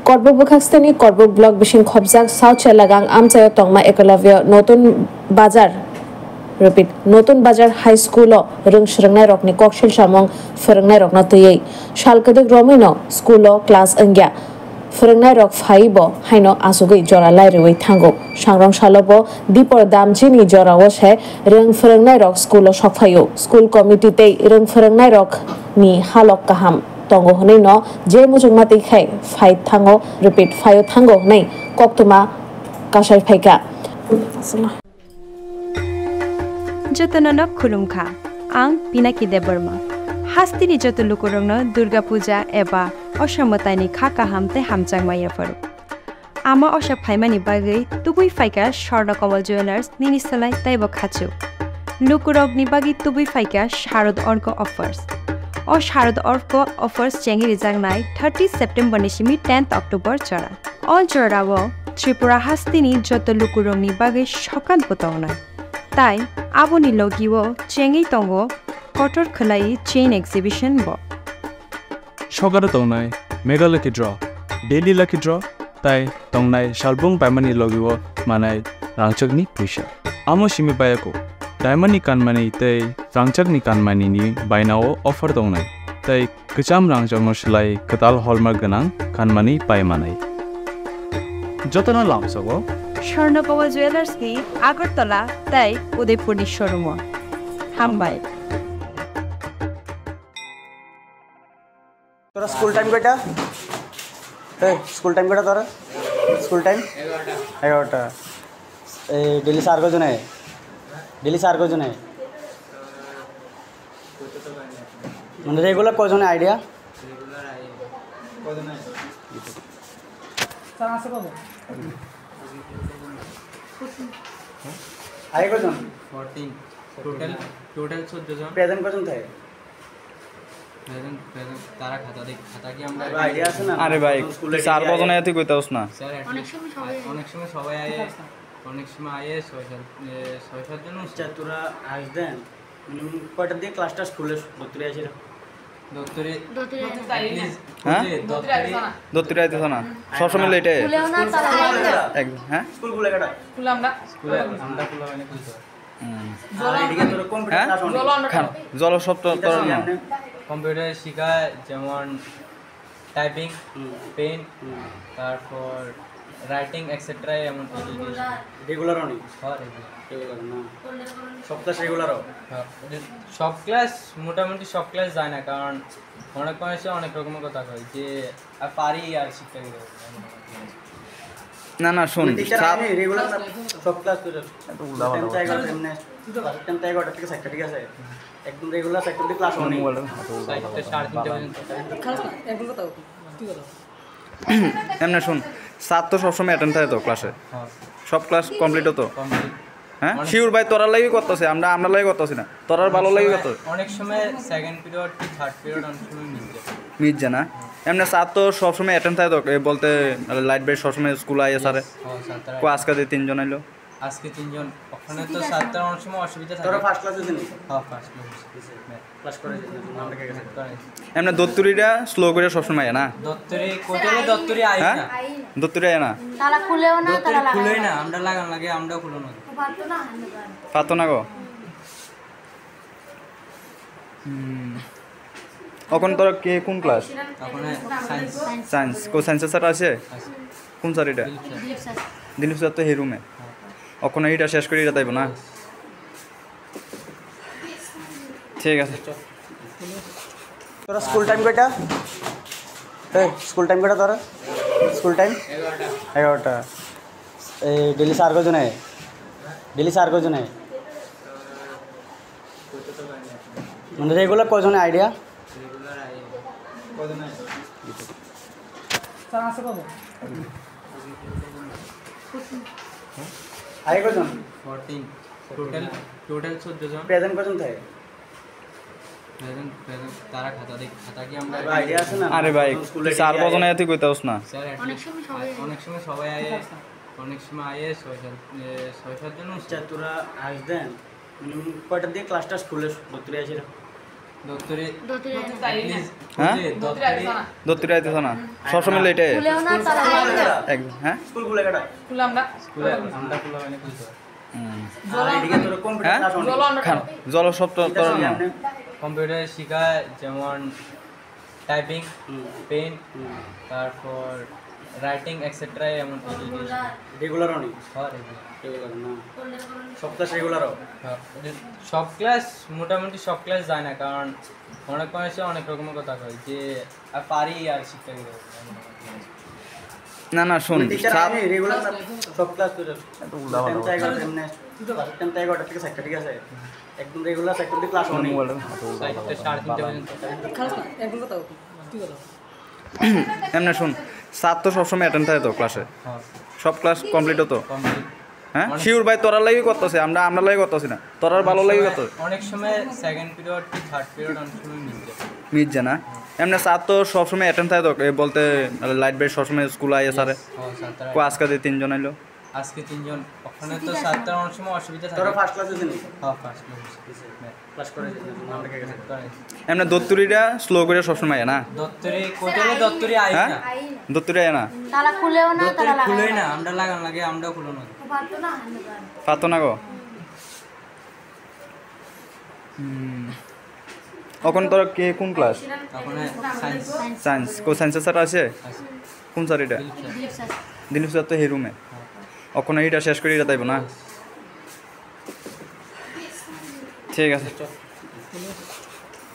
Korbuk Bukhakstani Korbuk Block Bishin Khobjak South Chelagang Amchayo Tongma Ekalavya Notun Bazar Repeat Notun Bazar High School Rung Shrangnai Rokni Kokshil Shamong Frangnai Rokna Tuyei Shalkadik Romino School Class Angya Frangnai Rok Faibo Haino Asugui Jora Lairewi Tango Shangrong Shalobo Dipor Damjini Jora Washe Rung Frangnai Rok School Shokfayo School Committee Te Rung Frangnai Rok Ni Halok Kaham Tongo honei no je mujung mati khai fight thango repeat fayo thango nei koktuma kasai phaika जतननक खुलुमखा आं पिनाकी देबर्मा हास्तिनि जत लुकुरंनो दुर्गा पूजा एबा असमतानि खाका हामते हामचांगमाया फरु आमा अशा फाइमानि बागै तुबुइ फाइका स्वर्ण कमल jewellers निनिसलाय ताइबो खाचु लुकुरगनि बागै तुबुइ फाइका शारद अर्क offers और शारद अर्क अफर्स चेंगी रिजांगनाय 30 सेप्टेम्बर निसिमी 10 अक्टोबर चरा अल जरावो त्रिपुरा हास्तिनि जत लुकुरंनि बागै सकान बतावना ताई आबोनि लगिवो चेंगी तंगो कटर खलाई चेन एक्जिबिशन बो सगार तंगनाय mega lucky draw daily lucky draw ताई तंगनाय शालबुंग पाइमानि लगिवो मानाय रांचकनि फैसा आमो सिमि बायाको डायमंडनि कानमानि तै रांचकनि कानमानिनि बायनाव अफर दंनाय तै गोजाम रांचकनो सिलाय कताल हलमार्क गोनां कानमानि पाइमानाय जतन लामसगो स्वर्ण कमल ज्वेलर्स की आगरतला तै उदयपुरनि शोरूम हामबाय तोरा स्कूल टाइम बेटा ए स्कूल टाइम बेटा तोरा स्कूल टाइम 11টা ए डेली सार को जने डेली सार को जने মানে রেগুলার কজনে আইডিয়া রেগুলার কজনে স্যার আছে কত আই কজন 14 টোটাল 14 জন প্রেজেন্ট কজন থাকে প্রেজেন্ট তারা খাতা কি আমরা আইডিয়া আছে না আরে ভাই চার কজন আইতে কইতাছ না স্যার অনেক সময় সবাই আয়ে অনেক সময় আয়ে 6-7 জন তোরা আসবেন কয়টা দিয়ে ক্লাসটা স্কুলে দত্তরে আসে দত্তরে হ্যাঁ দত্তরে আইতেছ না সব সময় লেটে একদম হ্যাঁ স্কুল গুলো কাটা স্কুলে আমরা খুলে মানে খুলতে এদিকে তোর কম্পিউটার ক্লাস জল সব তো না কম্পিউটার শেখায় যেমন টাইপিং পেন তারপর রাইটিং এটসেট্রা এমন রেগুলার অনেক রেগুলার না সব ক্লাস রেগুলারও সব ক্লাস মোটামুটি সব ক্লাস যায় না কারণ অনেক মানুষে অনেক রকমের কথা কয় যে পারি আর শিখতে গেলে না না শুন রেগুলার সব ক্লাস করে টেনটা 11টা থেকে 7টা ঠিক আছে একদম রেগুলার 7টা থেকে ক্লাস অনেক 3:30 পর্যন্ত এমনি শুন সাত তো সবসময় অ্যাটেন্ড থাকে তো ক্লাসে সব ক্লাস কমপ্লিট হতো হ্যাঁ শিওর ভাই তোরার লাগি করতেছে আমরা লাগি করতেছি না তোরার ভালো লাগি কত অনেক সময় সেকেন্ড পিরিয়ড কি থার্ড পিরিয়ড অনেক সময় মিস যায় না এমনি সাত তো সবসময় অ্যাটেন্ড থাকে তো বলতে লাইট ব্রেক সবসময় স্কুল আইয়ে স্যারে কো আজকে 3 জন আইলো আজকে 3 জন ওখানে তো সাতটার অনেক সময় অসুবিধা থাকে তোরা ফার্স্ট ক্লাসে দিলি হ্যাঁ ফার্স্ট ক্লাস করে আমরা কে গেছে এমনি দত্তরিটা স্লো করে সবসময় না দত্তরি কোটেলে দত্তরি আই না দত্তরি আয় না তারা খুলেও না তারা খুলেই না আমরা লাগান লাগে আমরাও খুলো না পাতো না গো এখন তোর কে কোন ক্লাস ওখানে সায়েন্স সায়েন্স কো সায়েন্সের স্যার আছে কোন স্যার এটা দিলীপ স্যার তো এই রুমে ওখানে এটা শেষ করে এটা তাইব না ঠিক আছে তোরা স্কুল টাইম বেটা এ স্কুল টাইম বেটা তোরা স্কুল টাইম 11টা এ ডেলি সার को जने মানে রেগুলার কজনে আইডিয়া রেগুলার কজনে স্যার আছে কত আই কজন 14 টোটাল 14 জন প্রেজেন্ট কজন থাকে তারা খাতা কি আমরা আইডিয়া আছে না আরে ভাই চার কজন আইতে কইতাছ না স্যার অনেক সময় সবাই আয়ে অনেক সময় আয়ে 6-7 জন তোরা আসবেন কয়টা দিয়ে ক্লাসটা স্কুলে দত্তরে আসে দত্তরি হ্যাঁ দত্তরি দত্তরি আইতেছ না সবসময় লেটে একদম হ্যাঁ স্কুলে আমরা খুলে মানে কইতো এদিকে তোর কম্পিউটার ক্লাস অনেক খান জল সব তোর না কম্পিউটার শেখায় যেমন টাইপিং পেন তারপর রাইটিং এক্সেট্রা এমন রেগুলার অনেক হ্যাঁ রেগুলার না সব ক্লাস রেগুলারও সব ক্লাস মোটামুটি সব ক্লাস যায় না কারণ অনেক মানুষে অনেক রকমের কথা কয় যে আর পারি আর শিখতে গেলে না না শুন রেগুলার সব ক্লাস তো 10 11 থেকে 7টা ঠিক আছে একদম রেগুলার সেক্টর ক্লাস অনেক 3:30 পর্যন্ত এমনি শুন স্যার তো সবসময় অ্যাটেন্ড থাকে তো ক্লাসে সব ক্লাস কমপ্লিট হতো হ্যাঁ শিওর ভাই তোরা লাগি করতেছে আমরা লাগি করতেছি না তোরার ভালো লাগি কত অনেক সময় সেকেন্ড পিরিয়ড কি থার্ড পিরিয়ড অনেক সময় মিস যায় না এমনি স্যার তো সবসময় অ্যাটেন্ড থাকে তো বলতে লাইট ব্রেক সবসময় স্কুল আইয়ে স্যারে কো আজকে 3 জন আইলো আজকে 3 জন ওখানে তো সাতটার অনেক সময় অসুবিধা থাকে তোরা ফার্স্ট ক্লাসে দিলি হ্যাঁ ফার্স্ট ক্লাস করে আমরা কে গেছে এমনি দত্তরিটা স্লো করে সবসময় আয় না দত্তরি কোটালে দত্তরি আই হ্যাঁ না দত্তরি আয় না তালা খুলেও না দত্তরি খুলেই না আমরা লাগান লাগে আমরাও খুলো না পাতো না গো এখন তোর কে কোন ক্লাস ওখানে সায়েন্স সায়েন্স কো সায়েন্স স্যার আছে কোন স্যার এটা দিলীপ স্যার তো হেরুমে ওখানে এটা শেষ করে এটা তাইব না ঠিক আছে